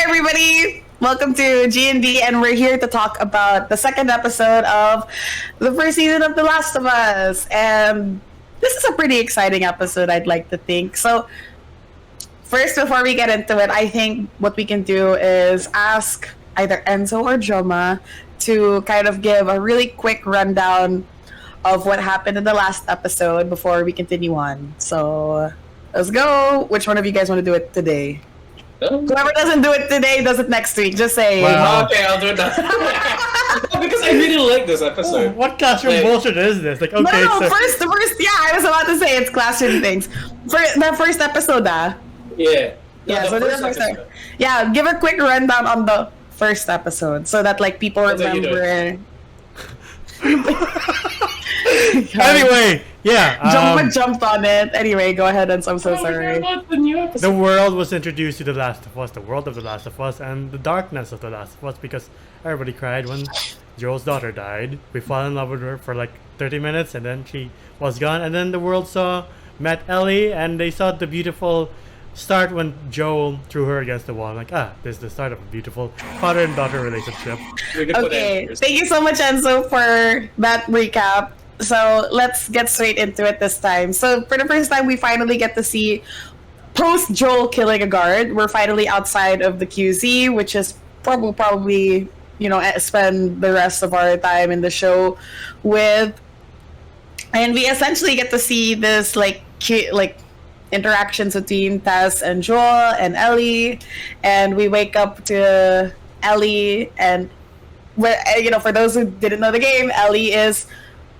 everybody! Welcome to G&D, and we're here to talk about the second episode of the first season of The Last of Us. And this is a pretty exciting episode, I'd like to think. So, first, before we get into it, I think what we can do is ask either Enzo or Joma to kind of give a really quick rundown of what happened in the last episode before we continue on. So, let's go. Which one of you guys want to do it today? Whoever doesn't do it today does it next week. Just say. Wow. Okay, I'll do it now. Because I really like this episode. What classroom bullshit is this? Like, okay, no, so... first, yeah, I was about to say it's classroom things. For the first episode, Yeah. So the first episode. Yeah, give a quick rundown on the first episode so that like people remember. Anyway, yeah. Jumped on it. Anyway, go ahead, and I'm so sorry. The world was introduced to The Last of Us, the world of The Last of Us, and the darkness of The Last of Us, because everybody cried when Joel's daughter died. We fell in love with her for like 30 minutes, and then she was gone. And then the world met Ellie, and they saw the beautiful start when Joel threw her against the wall. I'm like, this is the start of a beautiful father and daughter relationship. Okay, thank you so much, Enzo, for that recap. So let's get straight into it this time. So for the first time, we finally get to see post Joel killing a guard. We're finally outside of the QZ, which is probably spend the rest of our time in the show with, and we essentially get to see this like interactions between Tess and Joel and Ellie, and we wake up to Ellie, and for those who didn't know the game, Ellie is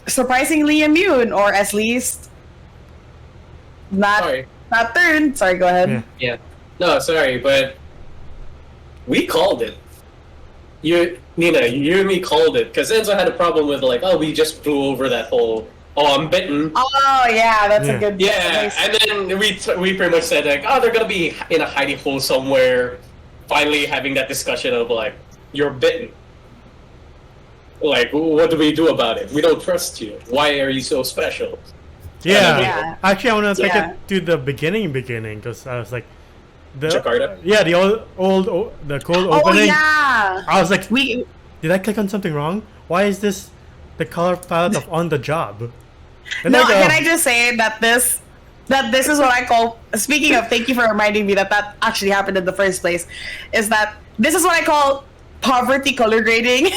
surprisingly immune, or at least not turned. Sorry, go ahead. Yeah. No, sorry, but we called it. Nina, you and me called it, because Enzo had a problem with we just flew over that whole I'm bitten. Oh yeah, that's a good. Yeah, and then we pretty much said they're gonna be in a hidey hole somewhere. Finally, having that discussion of you're bitten. What do we do about it? We don't trust you. Why are you so special? Yeah. Actually, I want to take it to the beginning, because I was like, Jakarta. Yeah, the old the cold opening. Oh yeah. I was like, did I click on something wrong? Why is this the color palette of On the Job? And can I just say that this is what I call, speaking of, thank you for reminding me that actually happened in the first place, is that this is what I call poverty color grading.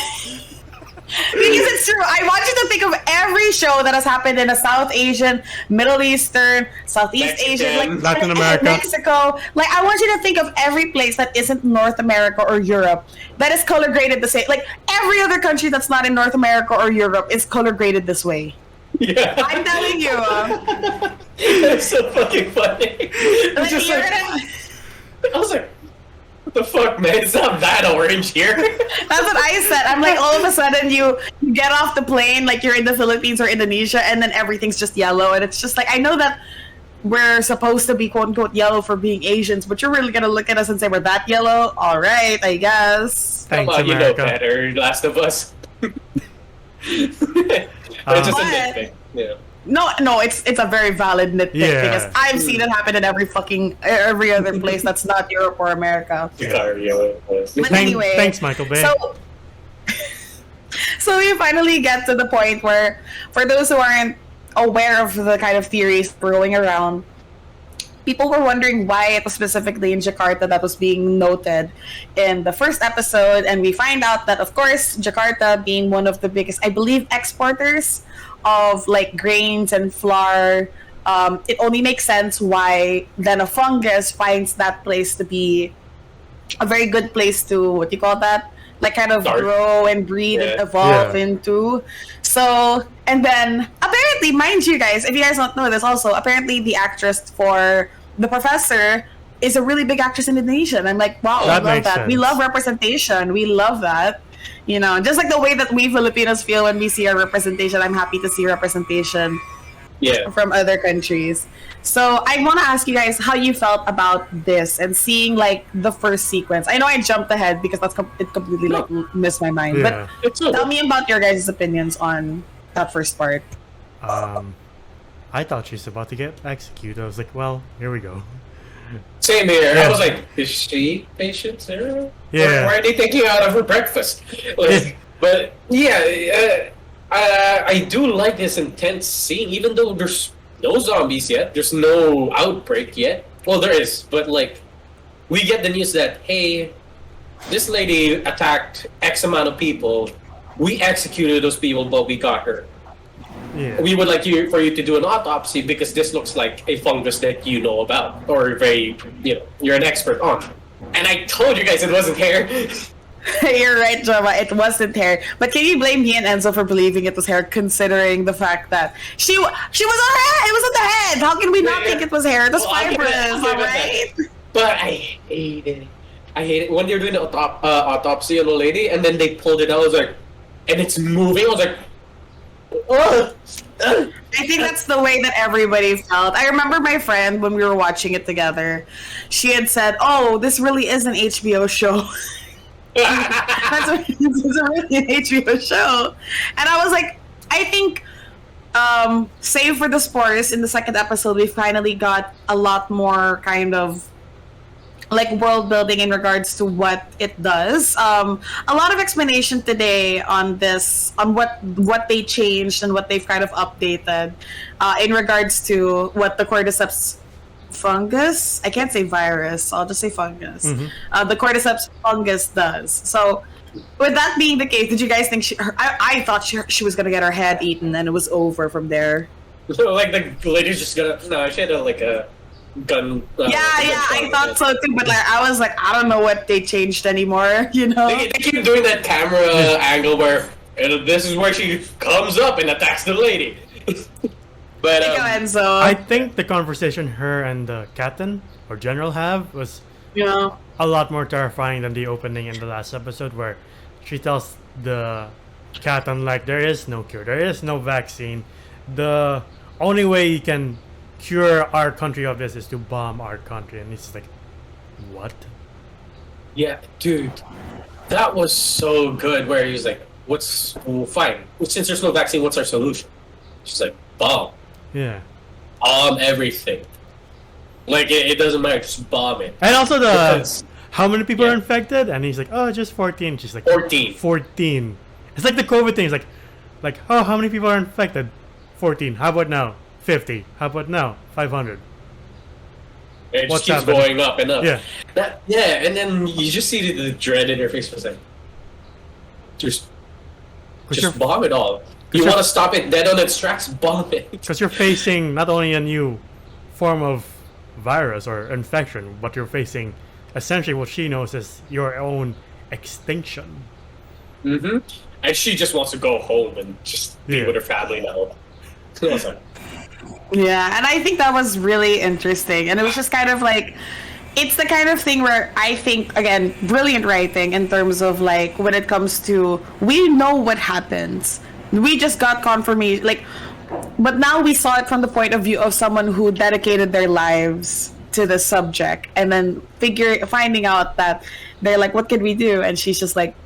Because it's true. I want you to think of every show that has happened in a South Asian, Middle Eastern, Southeast Asian, Latin America, Mexico. I want you to think of every place that isn't North America or Europe that is color graded the same. Every other country that's not in North America or Europe is color graded this way. Yeah. I'm telling you. That's so fucking funny. I was like, what the fuck, man? It's not that orange here. That's what I said. I'm like, all of a sudden you get off the plane, you're in the Philippines or Indonesia, and then everything's just yellow, and it's just I know that we're supposed to be quote unquote yellow for being Asians, but you're really gonna look at us and say we're that yellow? All right, I guess. Thanks, America. You know better, Last of Us. It's just a nitpick. Yeah. No, it's a very valid nitpick because I've seen it happen in every other place that's not Europe or America. But anyway, thanks, Michael Bay. So we finally get to the point where, for those who aren't aware of the kind of theories rolling around, people were wondering why it was specifically in Jakarta that was being noted in the first episode, and we find out that, of course, Jakarta being one of the biggest, I believe, exporters of grains and flour, it only makes sense why then a fungus finds that place to be a very good place to, what do you call that? Kind of grow and breed and evolve into. So, and then apparently, mind you guys, if you guys don't know this also, apparently the actress for the professor is a really big actress in Indonesia. And I'm like, wow, I love that. Sense. We love representation. We love that. Just like the way that we Filipinos feel when we see our representation, I'm happy to see representation from other countries. So I want to ask you guys how you felt about this and seeing the first sequence. I know I jumped ahead because it completely missed my mind. Yeah. But tell me about your guys' opinions on that first part. I thought she's about to get executed. I was like, well, here we go. Same here. Yeah. I was like, is she patient zero? Yeah. Why are they taking her out of her breakfast? Like, but yeah, I do like this intense scene, even though there's no zombies yet, there's no outbreak yet. Well, there is, but like, we get the news that hey, this lady attacked X amount of people. We executed those people, but we got her. Yeah. We would like for you to do an autopsy because this looks like a fungus that you know about or you're an expert on. And I told you guys it wasn't hair. You're right, Java. It wasn't hair. But can you blame me and Enzo for believing it was hair, considering the fact that she was on her head? It was on the head. How can we not think it was hair? It was fibrous, alright? But I hate it. I hate it when they're doing the autopsy on the lady, and then they pulled it out. I was like, and it's moving. I was like, oh. I think that's the way that everybody felt. I remember my friend when we were watching it together. She had said, "Oh, this really is an HBO show." This is really an HBO show, and I was like, I think, save for the spores in the second episode, we finally got a lot more kind of like world building in regards to what it does. A lot of explanation today on this, on what they changed and what they've kind of updated in regards to what the cordyceps fungus, I can't say virus, I'll just say fungus. The cordyceps fungus does. So with that being the case, did you guys think I thought she was gonna get her head eaten and it was over from there. So like the lady's just gonna she had like a gun. I thought so too, but like I was like, I don't know what they changed anymore, you know. They keep doing that camera angle where this is where she comes up and attacks the lady. But I think the conversation her and the captain or general have was a lot more terrifying than the opening in the last episode, where she tells the captain like there is no cure, there is no vaccine. The only way you can cure our country of this is to bomb our country, and it's like, what? Yeah, dude, that was so good. Where he was like, fine. Since there's no vaccine, what's our solution?" She's like, "Bomb." Yeah. Bomb everything. Like it doesn't matter, just bomb it. And also how many people are infected? And he's like, oh, just 14. She's like, 14. 14. It's like the COVID thing. It's like, oh, how many people are infected? 14. How about now? 50. How about now? 500. It just keeps going up and up. Yeah. And then you just see the dread in her face. Was like, just bomb it all. You want to stop it dead on its tracks? Bomb it. Because you're facing not only a new form of virus or infection, but you're facing essentially what she knows is your own extinction. And she just wants to go home and just be with her family now. Yeah, and I think that was really interesting. And it was just kind of like, it's the kind of thing where I think, again, brilliant writing in terms of like when it comes to, we know what happens. We just got confirmation, like, but now we saw it from the point of view of someone who dedicated their lives to the subject, and then finding out that they're like, what can we do? And she's just like,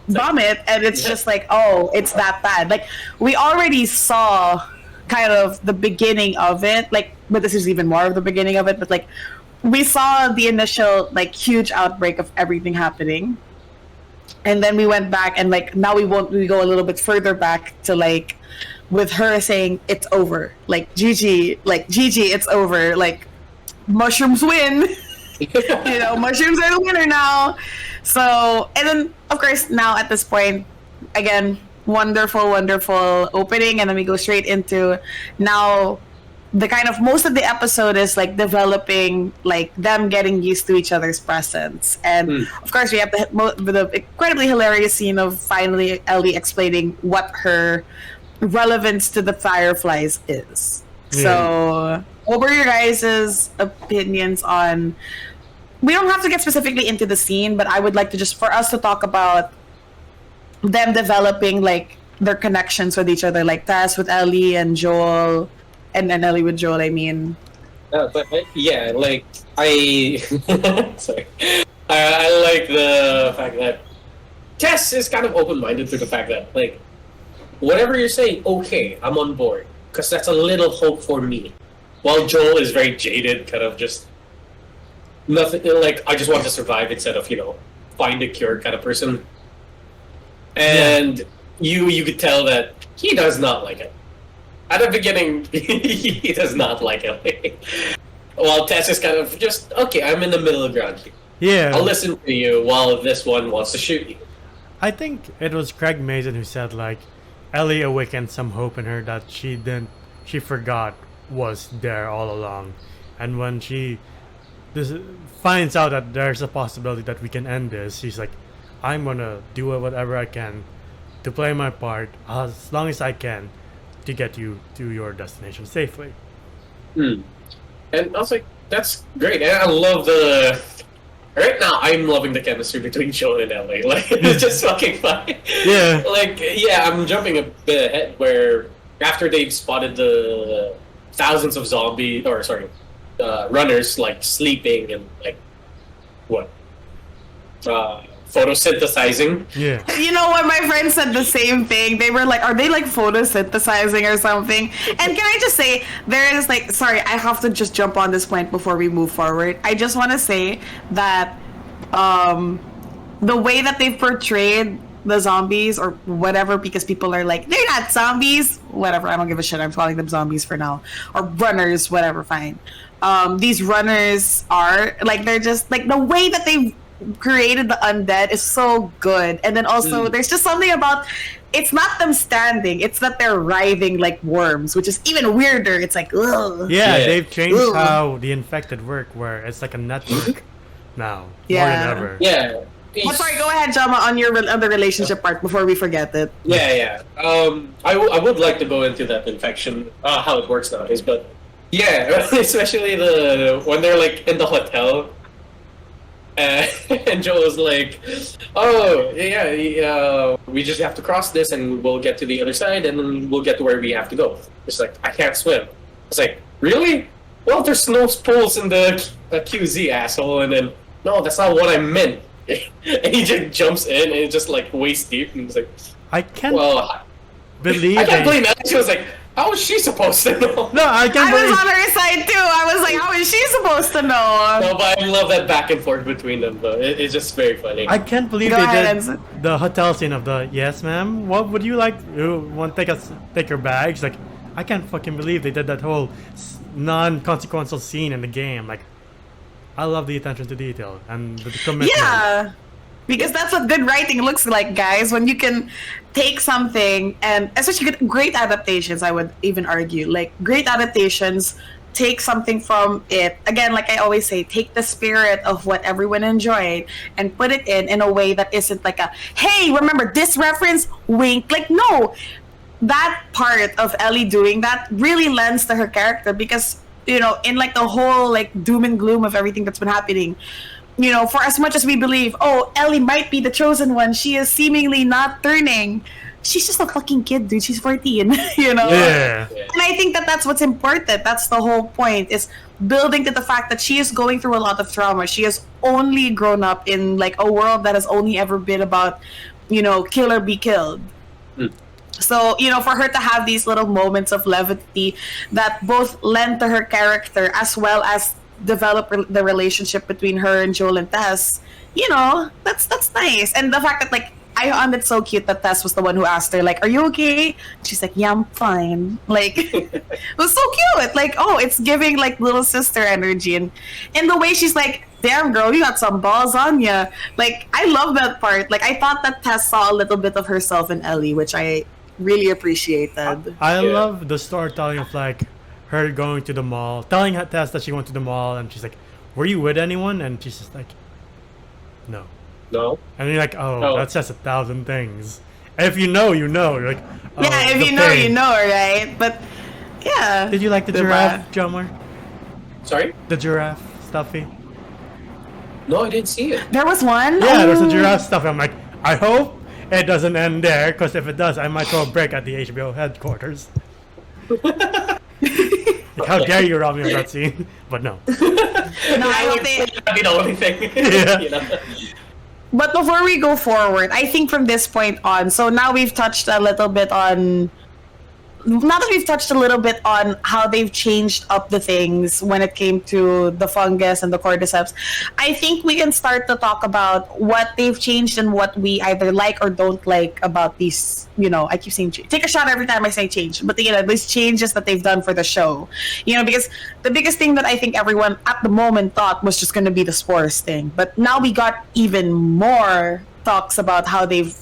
bomb it, and it's just like, oh, it's that bad. Like, we already saw kind of the beginning of it, like, but this is even more of the beginning of it, but like, we saw the initial like huge outbreak of everything happening. And then we went back, and like now we go a little bit further back to like with her saying it's over, like GG, it's over, like mushrooms win. Mushrooms are the winner now. So, and then of course now at this point, again, wonderful opening, and then we go straight into now the kind of most of the episode is like developing like them getting used to each other's presence, and of course we have the incredibly hilarious scene of finally Ellie explaining what her relevance to the Fireflies is. So what were your guys' opinions on, we don't have to get specifically into the scene, but I would like to just for us to talk about them developing like their connections with each other, like Tess with Ellie and Joel. And Ellie with Joel, I mean. Like I sorry. I like the fact that Tess is kind of open-minded to the fact that like whatever you're saying, okay, I'm on board, because that's a little hope for me. While Joel is very jaded, kind of just nothing like I just want to survive instead of find a cure kind of person. And you could tell that he does not like it. At the beginning, he does not like it. While Tess is kind of just, okay, I'm in the middle ground here. Yeah. I'll listen to you while this one wants to shoot you. I think it was Craig Mazin who said, like, Ellie awakened some hope in her that she forgot was there all along. And when she finds out that there's a possibility that we can end this, she's like, I'm gonna do whatever I can to play my part as long as I can to get you to your destination safely. And I was like, that's great. And I love the... Right now, I'm loving the chemistry between Joel and Ellie. Like, it's just fucking fun. Yeah. Like, yeah, I'm jumping a bit ahead where after they've spotted the thousands of runners, like, sleeping and, like, photosynthesizing. Yeah. You know what? My friends said the same thing. They were like, are they like photosynthesizing or something? And can I just say, there is like, sorry, I have to just jump on this point before we move forward. I just want to say that the way that they've portrayed the zombies or whatever, because people are like, they're not zombies. Whatever, I don't give a shit. I'm calling them zombies for now. Or runners, whatever, fine. These runners are, like, they're just, like, the way that they've created the undead is so good. And then also there's just something about, it's not them standing, it's that they're writhing like worms, which is even weirder. It's like, ugh. Yeah, they've changed how the infected work, where it's like a network now, more than ever. Yeah. Oh, sorry, go ahead, Jama, on your other relationship part before we forget it. Yeah. I would like to go into that infection, how it works nowadays, but yeah, especially when they're like in the hotel. And Joel's like, oh, yeah, we just have to cross this and we'll get to the other side and then we'll get to where we have to go. It's like, I can't swim. It's like, really? Well, there's no pools in the QZ, asshole. And then, no, that's not what I meant. And he just jumps in and it's just like waist deep. And it's like, I can't believe I can't blame Ellie. She was like, how is she supposed to know? No, I can't believe... I was on her side too. I was like, how is she supposed to know? No, but I love that back and forth between them, though. It's just very funny. I can't believe they did the hotel scene of the, yes, ma'am, what would you like? You want to take your bags? Like, I can't fucking believe they did that whole non-consequential scene in the game. Like, I love the attention to detail and the commitment. Yeah. Because that's what good writing looks like, guys. When you can take something, and especially great adaptations, I would even argue. Like, great adaptations, take something from it. Again, like I always say, take the spirit of what everyone enjoyed and put it in a way that isn't like a, hey, remember this reference? Wink. Like, no. That part of Ellie doing that really lends to her character because, in like the whole like doom and gloom of everything that's been happening, for as much as we believe, oh, Ellie might be the chosen one, she is seemingly not turning. She's just a fucking kid, dude. She's 14, Yeah. And I think that's what's important. That's the whole point, is building to the fact that she is going through a lot of trauma. She has only grown up in like a world that has only ever been about, kill or be killed. So, for her to have these little moments of levity that both lend to her character as well as develop the relationship between her and Joel and Tess, that's nice. And the fact that, like, I found it so cute that Tess was the one who asked her, like, are you okay? She's like, yeah, I'm fine. Like, it was so cute. Like, oh, it's giving, like, little sister energy. And the way she's like, damn, girl, you got some balls on ya. Like, I love that part. Like, I thought that Tess saw a little bit of herself in Ellie, which I really appreciated. I love the storytelling of, like, her going to the mall, telling Tess that she went to the mall, and she's like, were you with anyone? And she's just like, no. And you're like, oh, that says 1,000 things. And if you know, you know. You're like, oh, yeah, if you know, you know, right? But, yeah. Did you like the giraffe, Jomar? Sorry? The giraffe stuffy? No, I didn't see it. There was one? Yeah, there's a giraffe stuffy. I'm like, I hope it doesn't end there, because if it does, I might throw a break at the HBO headquarters. Like, how dare you rob me of that scene? But no. No, I hope they... That'd be the only thing. Yeah. But before we go forward, I think from this point on, so now we've touched a little bit on now that we've touched a little bit on how they've changed up the things when it came to the fungus and the cordyceps, I think we can start to talk about what they've changed and what we either like or don't like about these. I keep saying take a shot every time I say change, but these changes that they've done for the show. Because the biggest thing that I think everyone at the moment thought was just going to be the spores thing, but now we got even more talks about how they've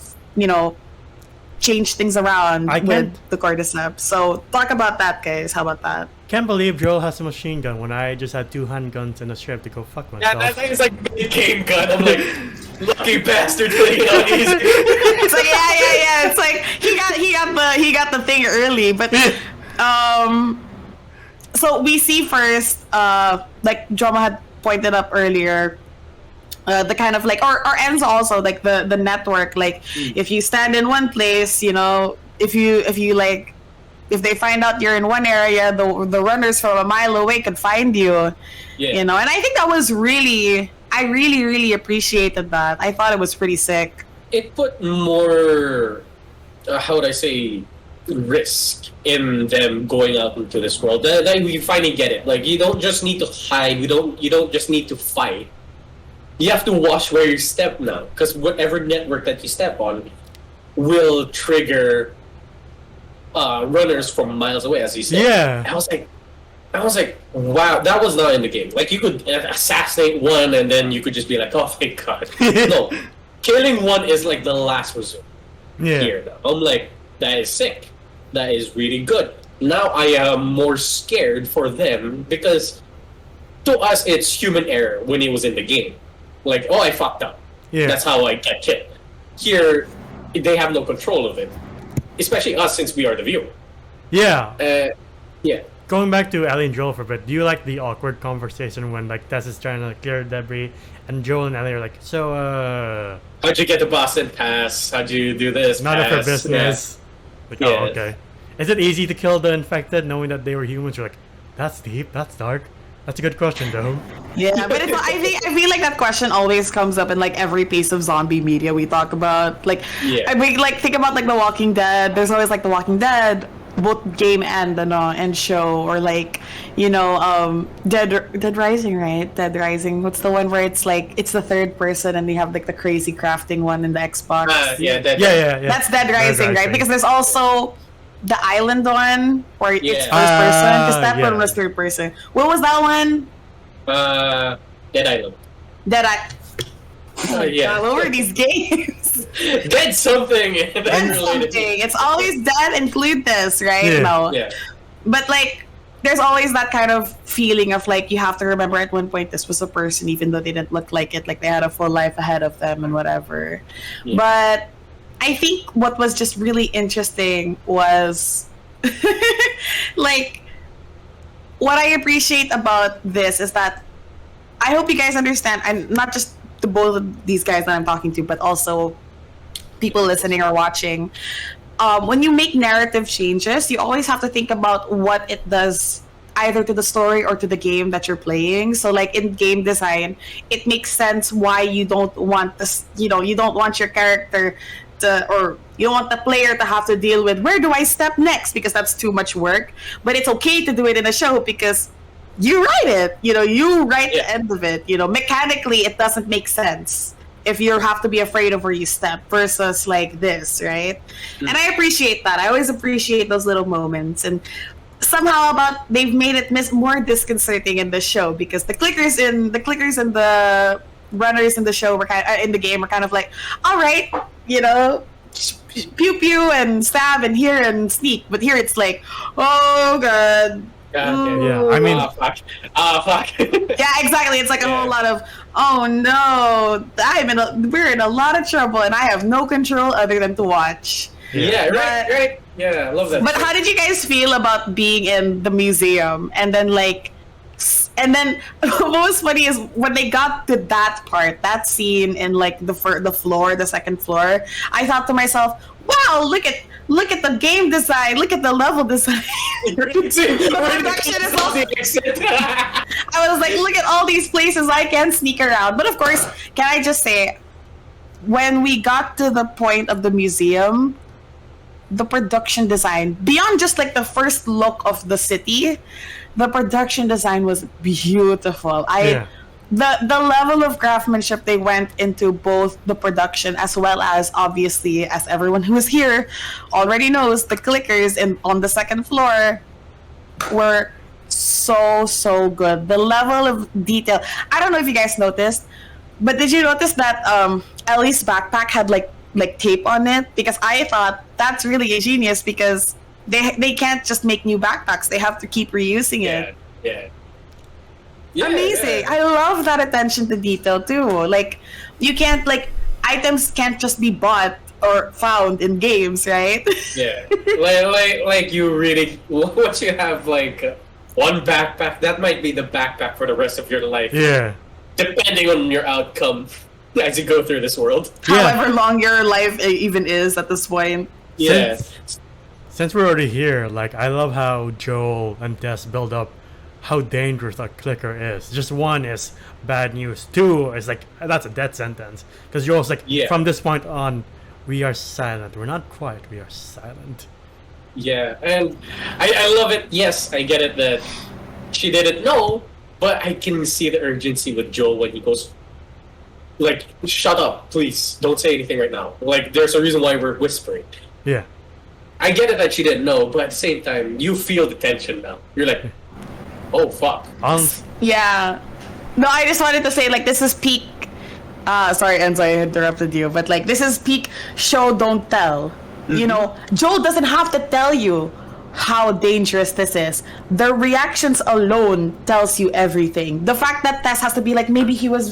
change things around with the cordyceps. So talk about that, guys. How about that? Can't believe Joel has a machine gun when I just had 2 handguns and a strap to go fuck myself. Yeah, that thing is like a game gun. I'm like, lucky bastard putting it on easy. It's like yeah. It's like he got the thing early, but so we see first, like Drama had pointed up earlier. The kind of like or ends also like the network, like if you stand in one place, if they find out you're in one area, the runners from a mile away could find you. And I think that was I really appreciated that. I thought it was pretty sick. It put more how would I say risk in them going out into this world. That we finally get it. Like you don't just need to hide, you don't just need to fight. You have to watch where you step now, because whatever network that you step on will trigger runners from miles away, as you said. Yeah. I was like, wow, that was not in the game. Like you could assassinate one, and then you could just be like, oh, thank God. No, killing one is like the last resort. Here, though. I'm like, that is sick. That is really good. Now I am more scared for them because to us it's human error when he was in the game. Like, oh, I fucked up. Yeah. That's how I get killed. Here, they have no control of it. Especially us, since we are the viewer. Yeah. Yeah. Going back to Ellie and Joel for a bit, do you like the awkward conversation when, like, Tess is trying to clear debris, and Joel and Ellie are like, so, how'd you get to Boston Pass? How'd you do this? None of her business. Yeah. Like, oh, okay. Is it easy to kill the infected, knowing that they were humans? You're like, that's deep, that's dark. That's a good question, though. Yeah, but I feel like that question always comes up in like every piece of zombie media we talk about. Like, think about like The Walking Dead. There's always like The Walking Dead, both game and show, or like Dead Rising, right? Dead Rising. What's the one where it's like it's the third person and they have like the crazy crafting one in the Xbox? Yeah. That's Dead Rising, right? Because there's also the island one where it's first person, because that one was third person. What was that one? Dead Island. Dead Island. God, what were these games? Dead something. Dead something. It's always dead include this, right? Yeah. No. Yeah. But like there's always that kind of feeling of like you have to remember at one point this was a person, even though they didn't look like it, like they had a full life ahead of them and whatever. Yeah. But I think what was just really interesting was like what I appreciate about this is that I hope you guys understand, and not just the both of these guys that I'm talking to, but also people listening or watching. When you make narrative changes, you always have to think about what it does either to the story or to the game that you're playing. So like in game design, it makes sense why you don't want this, you don't want your character or you don't want the player to have to deal with where do I step next, because that's too much work. But it's okay to do it in a show because you write it, you write the end of it. Mechanically it doesn't make sense if you have to be afraid of where you step versus like this, right? And I appreciate that. I always appreciate those little moments, and somehow they've made it more disconcerting in the show, because the clickers and the runners in the show were in the game were kind of like, all right, pew pew and stab and here and sneak, but here it's like, oh god. Yeah, I mean, fuck. Yeah, exactly. It's like a whole lot of, oh no, we're in a lot of trouble, and I have no control other than to watch. Yeah, right. Yeah, I love that. But how did you guys feel about being in the museum and then what was funny is when they got to that part, that scene in like the second floor, I thought to myself, wow, look at the game design, look at the level design. I was like, look at all these places I can sneak around. But of course, can I just say, when we got to the point of the museum, the production design, beyond just like the first look of the city, the production design was beautiful. The level of craftsmanship they went into both the production as well as, obviously, as everyone who is here already knows, the clickers on the second floor were so good. The level of detail. I don't know if you guys noticed, but did you notice that Ellie's backpack had like tape on it? Because I thought that's really ingenious, because they can't just make new backpacks. They have to keep reusing it. Yeah, amazing. yeah. I love that attention to detail too. Like, you can't, like, items can't just be bought or found in games, right? Yeah, like you really, once you have like one backpack, that might be the backpack for the rest of your life. Yeah. Depending on your outcome as you go through this world. However long your life even is at this point. Yeah. Since we're already here, like, I love how Joel and Tess build up how dangerous a clicker is. Just one is bad news. Two is like, that's a death sentence. Because Joel's like, from this point on, we are silent. We're not quiet. We are silent. Yeah, and I love it. Yes, I get it that she didn't know, but I can see the urgency with Joel when he goes, like, shut up, please. Don't say anything right now. Like, there's a reason why we're whispering. Yeah. I get it that she didn't know, but at the same time, you feel the tension now. You're like, oh, fuck. Yeah. No, I just wanted to say, like, this is peak. Sorry, Enzo, I interrupted you. But, like, this is peak show, don't tell. Mm-hmm. You know, Joel doesn't have to tell you how dangerous this is. The reactions alone tells you everything. The fact that Tess has to be like, maybe he was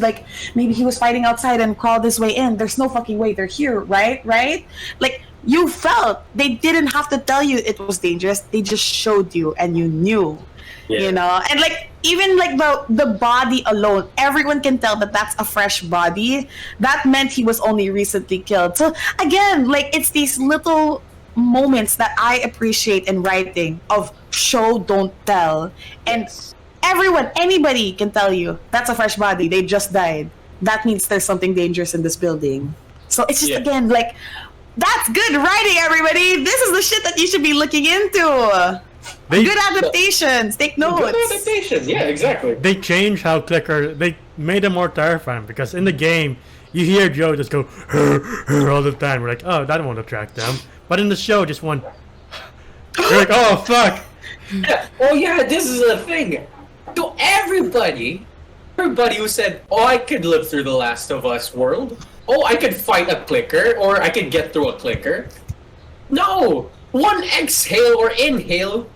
fighting outside and crawled his way in. There's no fucking way they're here, right? Like, you felt they didn't have to tell you it was dangerous. They just showed you and you knew. Yeah. You know, and like, even like the body alone, everyone can tell that that's a fresh body. That meant he was only recently killed. So again, like, it's these little moments that I appreciate in writing of show, don't tell. And anybody can tell you that's a fresh body. They just died. That means there's something dangerous in this building. So it's just, again, like, that's good writing, everybody. This is the shit that you should be looking into. Good adaptations. Take notes. Good adaptations. Yeah, exactly. They changed how clicker. They made them more terrifying, because in the game you hear Joe just go all the time. We're like, oh, that won't attract them. But in the show, just one. You're like, oh fuck. Yeah. Oh yeah, this is the thing. To everybody who said, oh, I could live through the Last of Us world. Oh, I could fight a clicker, or I could get through a clicker. No. One exhale or inhale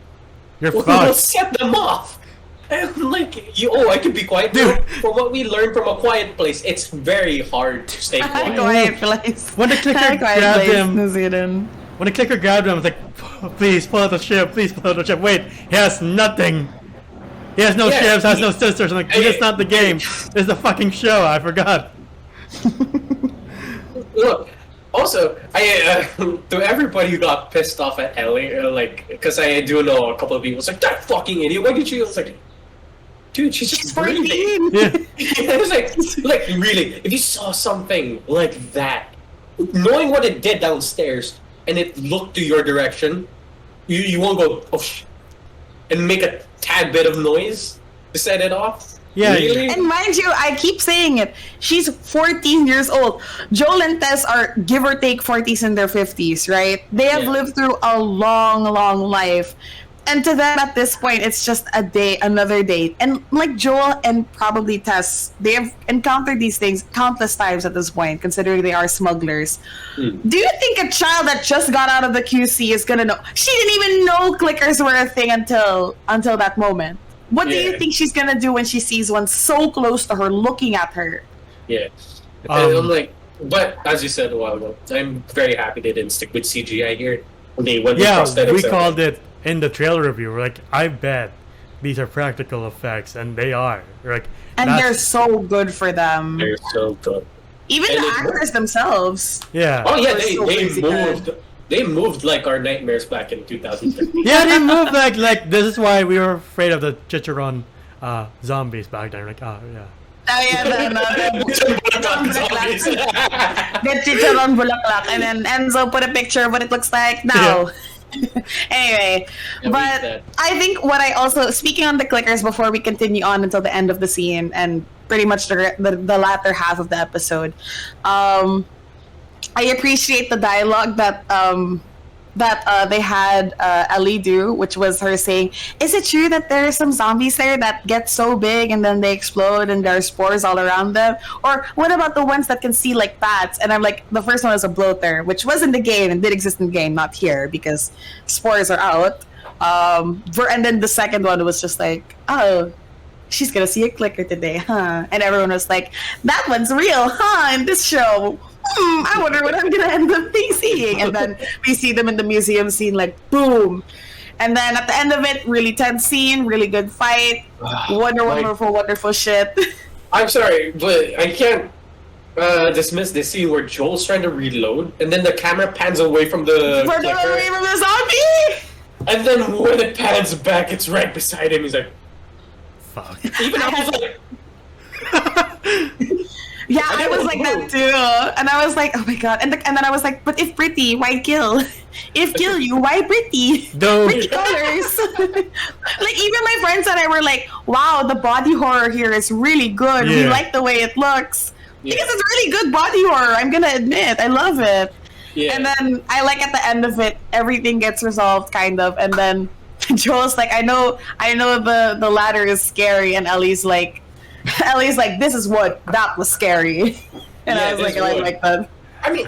will set them off. And like, I could be quiet. Dude. From what we learned from A Quiet Place, it's very hard to stay quiet. Quiet Place. When the clicker grabbed him, when the clicker grabbed him, I was like, please pull out the ship, please pull out the ship. Wait, he has nothing. He has no ships, has no sisters. I'm like, it's not the game. It's the fucking show. I forgot. Look. Also, to everybody who got pissed off at Ellie, like, because I do know a couple of people, it's like, that fucking idiot, why did she? I was like, dude, she's just breathing. Yeah. It was like, really, if you saw something like that, knowing what it did downstairs, and it looked to your direction, you won't go, oh, and make a tad bit of noise to set it off. Yeah, really? And mind you, I keep saying it. She's 14 years old. Joel and Tess are give or take 40s in their 50s, right? They have lived through a long life. And to them at this point, it's just a day, another day. And like Joel and probably Tess, they have encountered these things countless times at this point, considering they are smugglers. Do you think a child that just got out of the QC is gonna know? She didn't even know clickers were a thing until that moment. What do you think she's gonna do when she sees one so close to her, looking at her? Yeah, and I'm like, but as you said a while ago, I'm very happy they didn't stick with CGI here. They went with prosthetics. We called it in the trailer review. We're like, I bet these are practical effects, and they are. We're like, and they're so good for them. They're so good. Even the actors themselves. Yeah. Oh yeah, they moved. They moved like our nightmares back in 2015. Yeah, they moved like this is why we were afraid of the Chicharron zombies back then. Like, oh yeah, Oh yeah, Zombies. get chicharon bulaklak, and then Enzo put a picture of what it looks like now. Anyway, Yeah, but that. I think what I also, speaking on the clickers before we continue on until the end of the scene and pretty much the latter half of the episode, I appreciate the dialogue that they had Ellie do, which was her saying, "Is it true that there are some zombies there that get so big and then they explode and there are spores all around them? Or what about the ones that can see like bats?" And I'm like, the first one was a bloater, which was in the game and did exist in the game, not here because spores are out. And then the second one was just like, "Oh, she's gonna see a clicker today, huh?" And everyone was like, "That one's real, huh? In this show." I wonder what I'm gonna end up seeing. And then we see them in the museum scene, like boom. And then at the end of it, really tense scene, really good fight, wonderful shit. I'm sorry, but I can't dismiss this scene where Joel's trying to reload, and then the camera pans away from the Further clicker, away from the zombie. and then when it pans back, it's right beside him. He's like, Fuck. even I was like, Yeah, I was like that too, and I was like, oh my god, and then I was like, but if pretty, why kill? If kill you, why pretty? No. Pretty colors. Like even my friends and I were like, wow, the body horror here is really good. We Yeah. like the way it looks Yeah. because it's really good body horror. I'm gonna admit, I love it. yeah. And then I like at the end of it, everything gets resolved kind of, and then Joel's like, I know the ladder is scary, and Ellie's like, this is what that was scary. And Yeah, I was like, this I would. like that. I mean,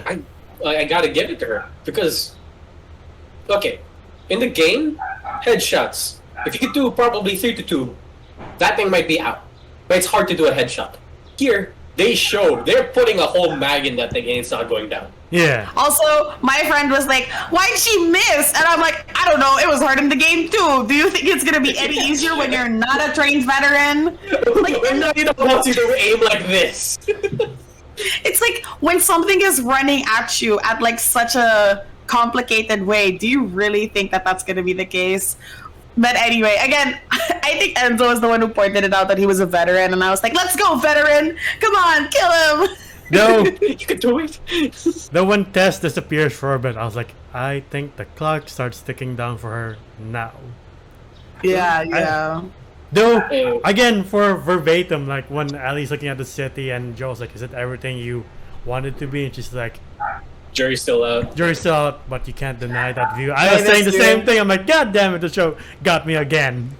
I gotta give it to her because, okay, in the game, headshots. If you do probably 3 to 2, that thing might be out. But it's hard to do a headshot. Here, they're putting a whole mag in that thing and it's not going down. Yeah. Also, my friend was like, why'd she miss? And I'm like, I don't know, it was hard in the game too. Do you think it's gonna be any easier when you're not a trained veteran? Like, Nobody wants you to aim like this. it's like when something is running at you at like such a complicated way, do you really think that that's gonna be the case? But anyway, again, I think Enzo was the one who pointed it out that he was a veteran, and I was like, let's go, veteran! Come on, kill him! No. You can do it. Though when Tess disappears for a bit, I was like, I think the clock starts ticking down for her now. Yeah. Though, again, for verbatim, like when Ellie's looking at the city and Joel's like, is it everything you wanted to be? And she's like, Jury's still out. jury's still out, but you can't deny that view. I was saying the same thing. I'm like, God damn it, the show got me again.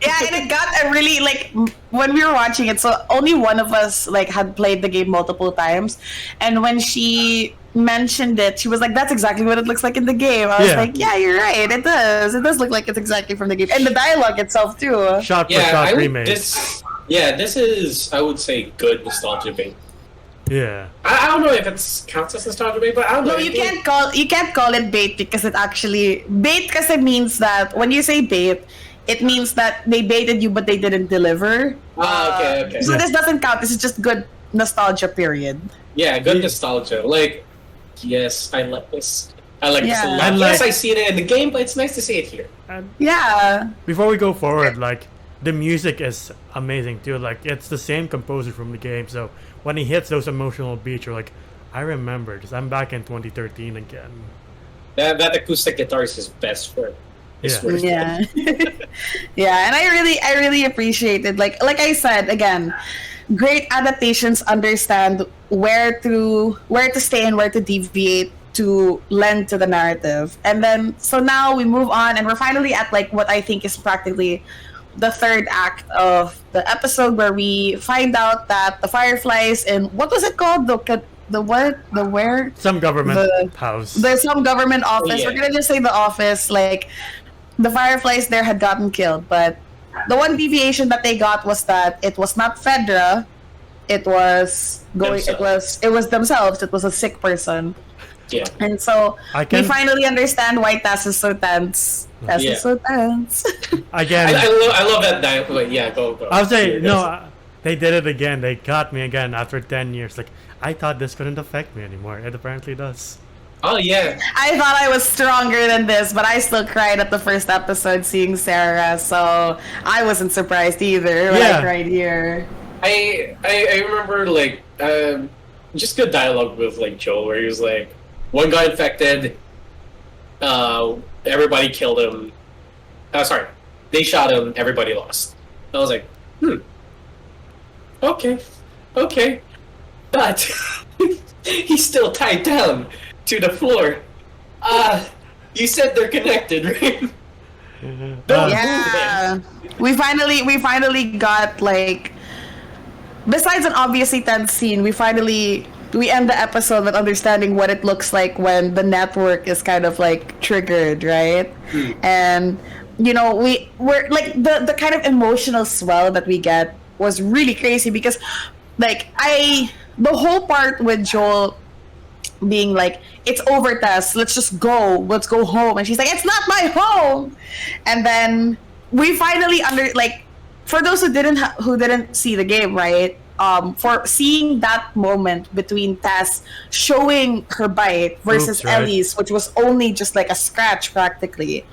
Yeah, and it got a really, like, when we were watching it, so only one of us, like, had played the game multiple times, and when she mentioned it, she was like, that's exactly what it looks like in the game. I was like, yeah, you're right, it does look like it's exactly from the game, and the dialogue itself too. Shot for Yeah, shot remake. this is, I would say, good nostalgia bait. Yeah. I don't know if it counts as nostalgia bait, but I don't know. No, you can't call it bait because it actually, bait kasi means that when you say bait, it means that they baited you but they didn't deliver. Okay. So this doesn't count. This is just good nostalgia period. Yeah, good nostalgia. Like, yes, I like this. I like this a lot. And Yes, like- I see it in the game, but it's nice to see it here. And Yeah. before we go forward, like, the music is amazing too. Like, it's the same composer from the game, so when he hits those emotional beats, you're like, I remember this. I'm back in 2013 again. That acoustic guitar is his best friend. Yeah. Yeah. Yeah, and I really appreciate it. Like I said, again, great adaptations understand where to stay and where to deviate to lend to the narrative. And then so now we move on and we're finally at like what I think is practically the third act of the episode, where we find out that the Fireflies in, what was it called? Some government house. There's some government office. Yeah. We're gonna just say the office. Like, the Fireflies there had gotten killed, but the one deviation that they got was that it was not Fedra. It was it was themselves. It was a sick person. Yeah. And so I can- we finally understand why Tess is so tense. Tess Yeah. is so tense. Again, I love that dialogue. But yeah, go. I'll say, Yeah, no, they did it again. They got me again after 10 years. Like, I thought this couldn't affect me anymore. It apparently does. Oh yeah. I thought I was stronger than this, but I still cried at the first episode seeing Sarah, so I wasn't surprised either when Yeah. I cried here. I remember like just good dialogue with like Joel, where he was like, one got infected, everybody killed him. Sorry, they shot him, everybody lost. I was like, okay, but he's still tied down to the floor. You said they're connected, right? Don't Yeah, move them. we finally got like, besides an obviously tense scene, we end the episode with understanding what it looks like when the network is kind of like triggered, right? And you know, we're like the kind of emotional swell that we get was really crazy because like the whole part with Joel being like, it's over, Tess, let's go home, and she's like, it's not my home. And then we finally for those who didn't see the game, right, for seeing that moment between Tess showing her bite versus Oops, right. Ellie's, which was only just like a scratch practically,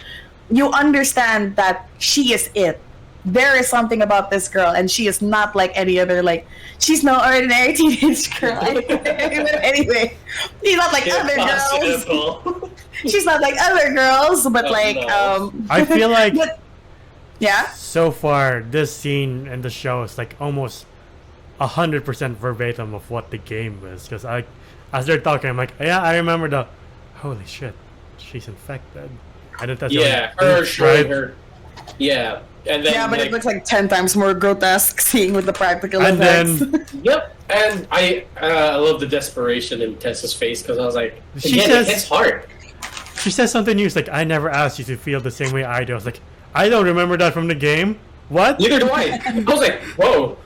you understand that she is it. There is something about this girl, and she is not like any other, like, she's no ordinary teenage girl. Anyway, she's not like other girls. She's not like other girls, but I feel like yeah. so far this scene in the show is like almost 100% verbatim of what the game is. Because as they're talking, I'm like, yeah, I remember the holy shit, she's infected. And then that's her showing her. Yeah. And then, yeah, but it looks like 10 times more grotesque seeing with the practical and effects. then Yep, and I love the desperation in Tessa's face because I was like, She again, says- it's hard. she says something new. It's like, I never asked you to feel the same way I do. I was like, I don't remember that from the game. What? Neither do I. I was like, whoa.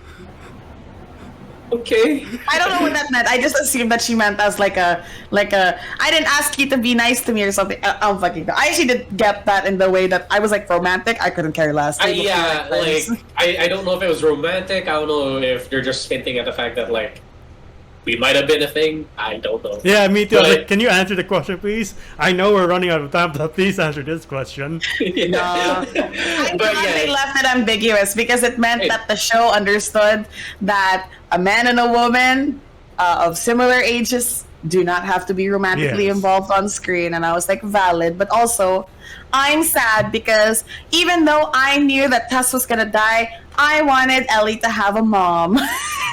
Okay. I don't know what that meant. I just assumed that she meant as like a I didn't ask you to be nice to me or something. I'm fucking. I actually did get that in the way that I was like romantic. I couldn't care less. Yeah, like I don't know if it was romantic. I don't know if they're just hinting at the fact that like we might have been a thing. I don't know. Yeah, me too. I was But- like, can you answer the question, please? I know we're running out of time, but please answer this question. I'm But glad they yeah, left it ambiguous because it meant Hey. that the show understood that a man and a woman of similar ages do not have to be romantically Yes. involved on screen, and I was like, valid. But also, I'm sad because even though I knew that Tess was gonna die, I wanted Ellie to have a mom.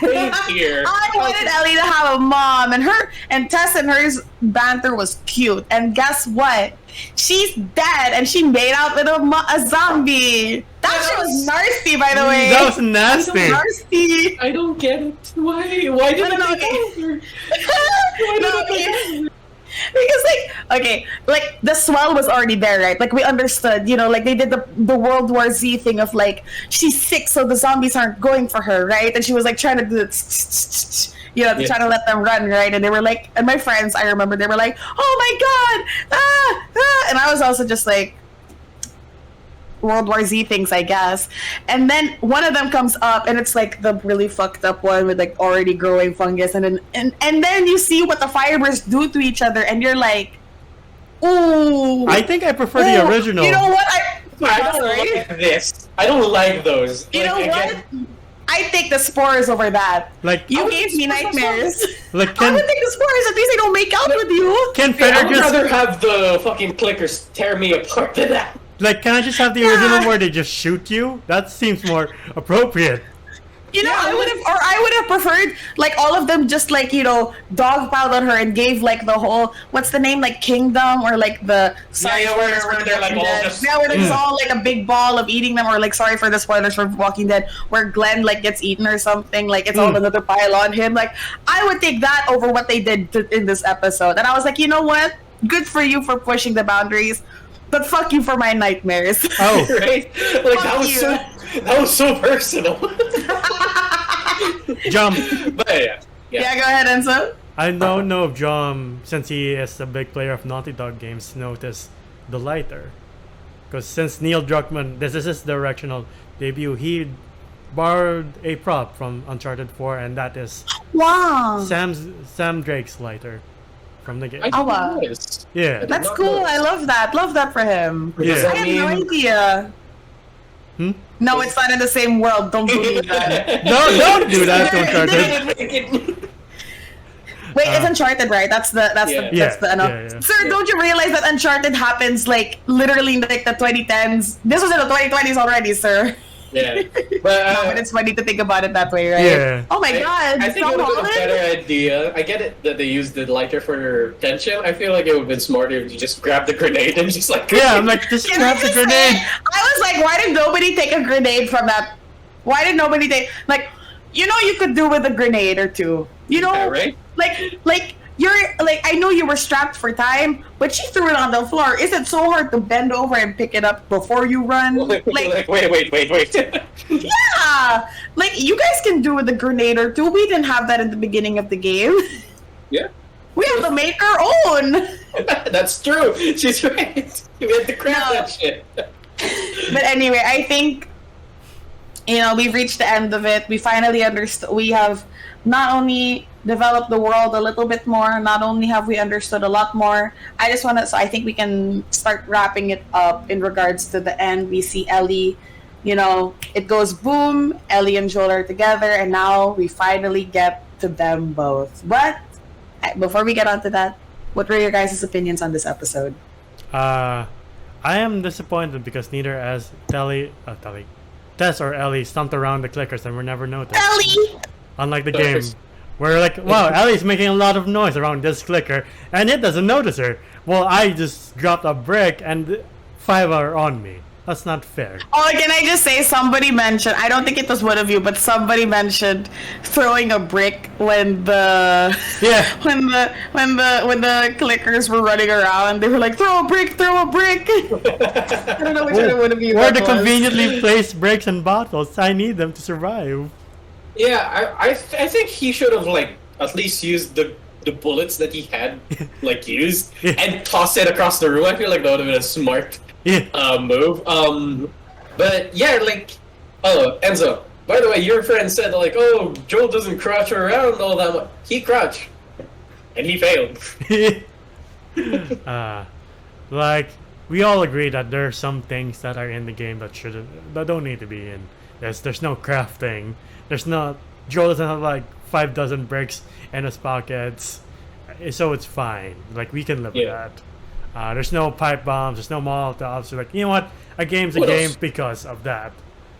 Same here. I wanted Ellie to have a mom, and Tess and hers banter was cute. And guess what? She's dead, and she made out with a zombie. That shit was nasty, by the way. That was nasty. Nasty. I don't get it. Why did I don't know, it take over? No, okay. Because like the swell was already there, right? Like we understood, you know, like they did the World War Z thing of like she's sick, so the zombies aren't going for her, right? And she was like trying to do it, you know, trying to let them run, right? And they were like, and my friends, I remember they were like, oh my god, and I was also just like, World War Z things, I guess. And then one of them comes up, and it's like the really fucked up one with like already growing fungus, and then you see what the fibers do to each other, and you're like, ooh. I think I prefer the Ooh. original. You know what? I don't Sorry. like this. I don't like those. You Like, know what? again, I take the spores over that. Like, You gave me nightmares. like I can would take the spores. At least I don't make out with you. can I Feder would just rather have the fucking clickers tear me apart than that. like can I just have the Yeah. original where they just shoot you? That seems more appropriate. You know, Yeah, I would have preferred like all of them just like, you know, dogpiled on her and gave like the whole, what's the name, like Kingdom, or like the sorry Yeah, for where the spoilers they're, for like, Walking all Dead. just- Yeah, where it's all like a big ball of eating them, or like sorry for the spoilers for Walking Dead, where Glenn like gets eaten or something, like it's all another pile on him. Like I would take that over what they did in this episode, and I was like, you know what? Good for you for pushing the boundaries, but fuck you for my nightmares. Oh, Right? Like Fuck that was so personal. Jump. But yeah. Yeah, go ahead, Enzo. I don't know if John, since he is a big player of Naughty Dog games, noticed the lighter. Because since Neil Druckmann, this is his directional debut, he borrowed a prop from Uncharted 4, and that is Wow. Sam Drake's lighter from the game. I Oh, wow. didn't notice. Yeah. That's cool. I love that. Love that for him. Yeah. I had no idea. No, it's not in the same world. Don't believe that. No, don't do that to Uncharted. Wait, it's Uncharted, right? That's the Yeah. Sir, don't you realize that Uncharted happens like literally in like the 2010s? This was in the 2020s already, sir. Yeah, But it's funny to think about it that way, right? Yeah. Oh my god! I think it would have been a better idea. I get it that they used the lighter for tension. I feel like it would have been smarter if you just grab the grenade and just like. Yeah, I'm like, just grab the grenade. I was like, why did nobody take a grenade from that? Why did nobody take you could do with a grenade or two. You know, Yeah, right? Like you're like I know you were strapped for time, but she threw it on the floor. Is it so hard to bend over and pick it up before you run? Wait. Yeah, like you guys can do with a grenade or two. We didn't have that in the beginning of the game. Yeah. We have to make our own. That's true. She's right. We had to craft that shit. But anyway, I think we've reached the end of it. We finally understood. We have not only developed the world a little bit more, not only have we understood a lot more. So I think we can start wrapping it up in regards to the end. We see Ellie, it goes boom, Ellie and Joel are together, and now we finally get to them both. But before we get onto that, what were your guys' opinions on this episode? I am disappointed because neither as Tess or Ellie stomped around the clickers and were never noticed. Ellie! Unlike the game, where like, wow, Ellie's making a lot of noise around this clicker, and it doesn't notice her. Well, I just dropped a brick, and 5 are on me. That's not fair. Oh, can I just say, somebody mentioned, I don't think it was one of you, but somebody mentioned throwing a brick when the when the clickers were running around. They were like, throw a brick. I don't know which one of you. Where the conveniently placed bricks and bottles, I need them to survive. Yeah, I think he should have at least used the bullets that he had used and toss it across the room. I feel like that would have been a smart move. But yeah, Enzo. By the way, your friend said oh, Joel doesn't crouch around all that much. He crouched, and he failed. We all agree that there are some things that are in the game that don't need to be in. There's no crafting. Joel doesn't have 5 dozen bricks in his pockets, so it's fine. We can live with that. There's no pipe bombs. There's no Molotovs. So you know what? A game's a game because of that.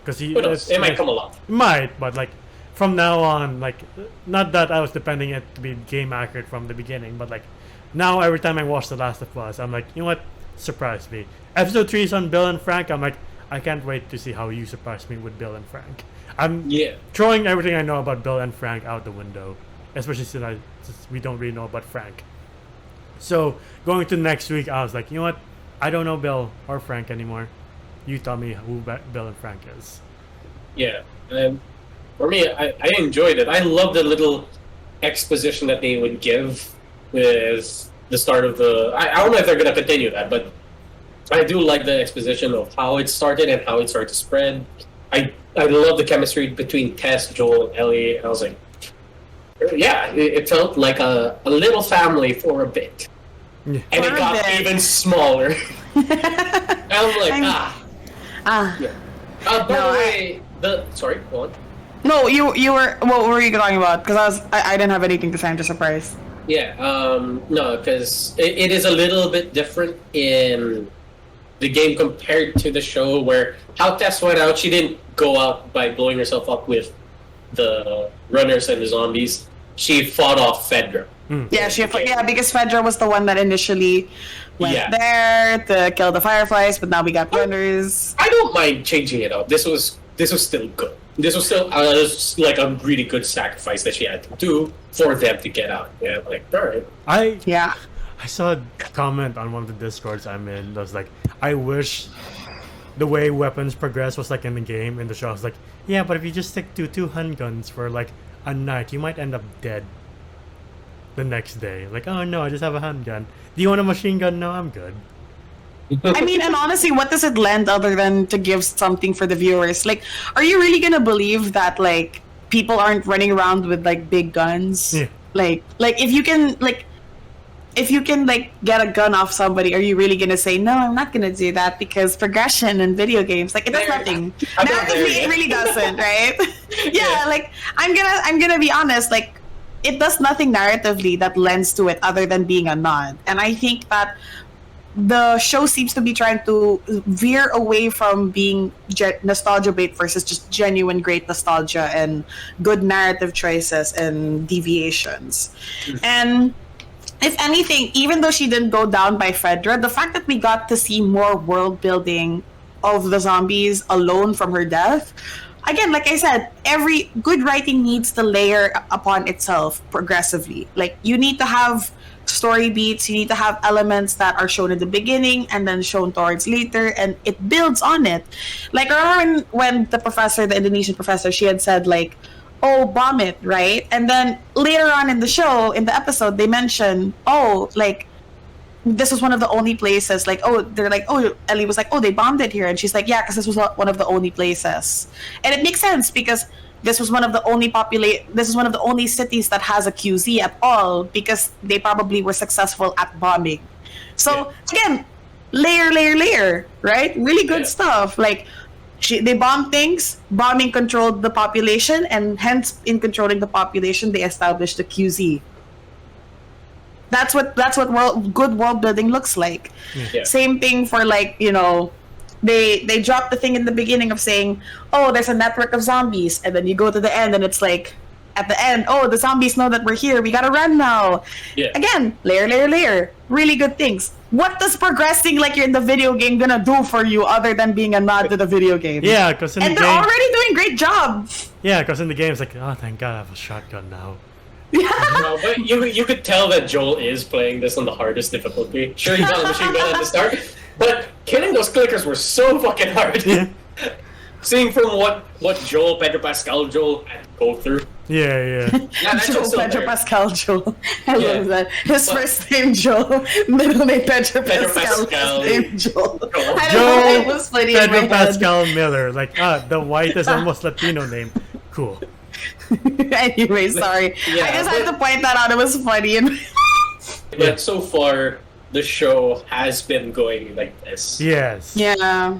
Because it might come along. Might, but from now on, not that I was depending it to be game accurate from the beginning, but now every time I watch The Last of Us, I'm you know what? Surprise me. Episode 3 is on Bill and Frank. I'm I can't wait to see how you surprise me with Bill and Frank. I'm throwing everything I know about Bill and Frank out the window, especially since we don't really know about Frank. So going to next week, I was you know what? I don't know Bill or Frank anymore. You tell me who Bill and Frank is. Yeah, for me, I enjoyed it. I love the little exposition that they would give with the start of the. I don't know if they're gonna continue that, but I do like the exposition of how it started and how it started to spread. I love the chemistry between Tess, Joel, and Ellie. And I was it felt like a little family for a bit. Yeah. And it got even smaller. And I was Yeah. By the way, sorry, go on. No, you were. What were you talking about? Because I didn't have anything to say. I'm just surprised. Yeah. No, because it is a little bit different in the game compared to the show, where how Tess went out, she didn't go out by blowing herself up with the runners and the zombies. She fought off Fedra. Yeah, because Fedra was the one that initially went there to kill the fireflies, but now we got runners. I don't mind changing it up. This was still good. This was still a really good sacrifice that she had to do for them to get out. Yeah, all right. I saw a comment on one of the Discords I'm in that was I wish the way weapons progress was in the game. In the show, I was yeah, but if you just stick to 2 handguns for a night, you might end up dead the next day. Oh no, I just have a handgun. Do you want a machine gun? No, I'm good. I mean, and honestly, what does it lend other than to give something for the viewers? Are you really gonna believe that people aren't running around with big guns? Yeah. If you can if you can like get a gun off somebody, are you really gonna say no? I'm not gonna do that because progression in video games, like it does nothing. Narratively, it really doesn't, right? Yeah, like I'm gonna be honest, like it does nothing narratively that lends to it other than being a nod, and I think that the show seems to be trying to veer away from being nostalgia bait versus just genuine great nostalgia and good narrative choices and deviations. And if anything, even though she didn't go down by Fedra, the fact that we got to see more world building of the zombies alone from her death, again, like I said, every good writing needs to layer upon itself progressively. Like you need to have story beats, you need to have elements that are shown in the beginning and then shown towards later, and it builds on it. Like remember when the professor, the Indonesian professor, she had said like, oh, bomb it, right? And then later on in the show, in the episode, they mention, oh, like, this was one of the only places, like, oh, they're like, oh, Ellie was like, oh, they bombed it here. And she's like, yeah, because this was one of the only places. And it makes sense because this was one of the only cities that has a QZ at all because they probably were successful at bombing. So, again, layer, right? Really good stuff. Like, they bombed things, bombing controlled the population, and hence in controlling the population they established the QZ. That's what good world building looks like. Same thing for like, you know, they dropped the thing in the beginning of saying, oh, there's a network of zombies, and then you go to the end and it's like at the end, oh, the zombies know that we're here, we gotta run now. Again, layer, really good things. What does progressing like you're in the video game gonna do for you other than being a nod to the video game? Yeah, because in the game, they're already doing great job. Yeah, because in the game it's like, oh, thank God I have a shotgun now. No, but you could tell that Joel is playing this on the hardest difficulty. Sure, he got a machine gun at the start, but killing those clickers were so fucking hard. Seeing from what Joel, Pedro Pascal Joel had to go through. Yeah. Joel, Pedro Pascal Joel. I love that. His first name Joel, middle name Pedro Pascal, last name Joel. I don't know why it was funny Pedro in my Pascal Miller, like the whitest, almost Latino name. Cool. Anyway, sorry. I just had to point that out. It was funny. But so far, the show has been going like this. Yes. Yeah.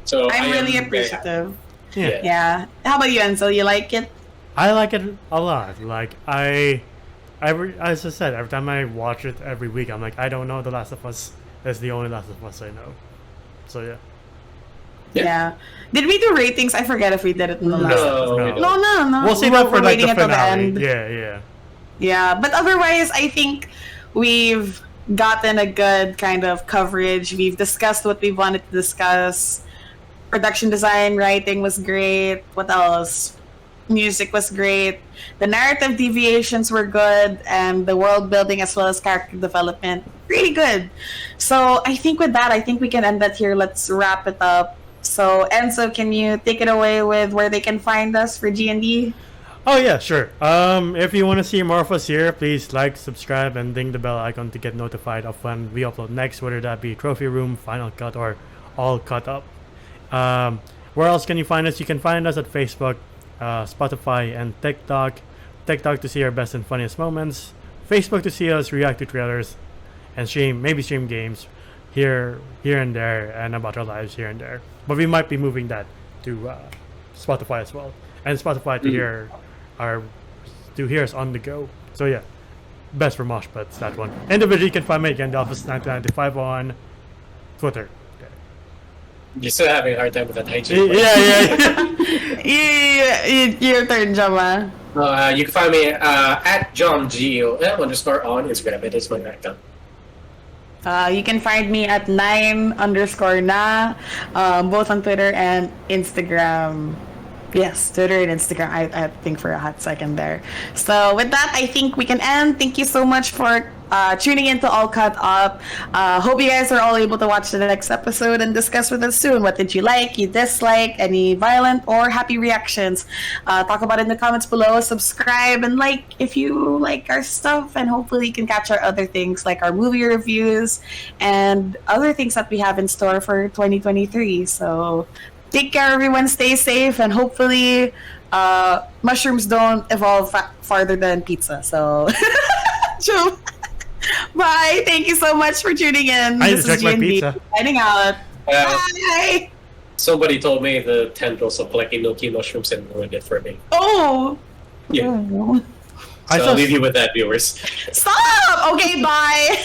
So I'm really appreciative. Yeah. How about you, Enzo? You like it? I like it a lot. Like as I said, every time I watch it every week, I'm like, I don't know The Last of Us is the only Last of Us I know. So yeah. Did we do ratings? I forget if we did it in the last episode. No. We'll see that for like the waiting until finale. the end. Yeah. But otherwise, I think we've gotten a good kind of coverage. We've discussed what we wanted to discuss. Production design, writing was great. What else? Music was great. The narrative deviations were good, and the world building as well as character development really good. So I think with that, we can end that here. Let's wrap it up. So Enzo, can you take it away with where they can find us for G&D? Oh yeah, sure. If you want to see more of us here, please like, subscribe, and ding the bell icon to get notified of when we upload next, whether that be Trophy Room, Final Cut, or All Cut Up. Where else can you find us? You can find us at Facebook, Spotify, and TikTok. TikTok to see our best and funniest moments. Facebook to see us react to trailers and stream games here and there, and about our lives here and there. But we might be moving that to Spotify as well, and Spotify to hear us on the go. So yeah, best for mosh pits, that one. Individually, you can find me again, the Office 1995 on Twitter. You're still having a hard time with that IG. Yeah. Your turn, Jama. You can find me at JohnGio _on Instagram. It is my account. You can find me at 9_na, both on Twitter and Instagram. Yes, Twitter and Instagram. I think for a hot second there. So with that, I think we can end. Thank you so much for tuning in to All Cut Up. Hope you guys are all able to watch the next episode and discuss with us soon. What did you like, you dislike, any violent or happy reactions? Talk about it in the comments below. Subscribe and like if you like our stuff, and hopefully you can catch our other things like our movie reviews and other things that we have in store for 2023. So take care, everyone. Stay safe, and hopefully mushrooms don't evolve farther than pizza. So Bye. Thank you so much for tuning in. I This need to is check my G&D pizza. signing out. Bye. Somebody told me the tendrils of like enoki mushrooms and ruined it for me. Oh. Yeah. Oh. I So saw I'll leave you with that, viewers. Stop. Okay. Bye.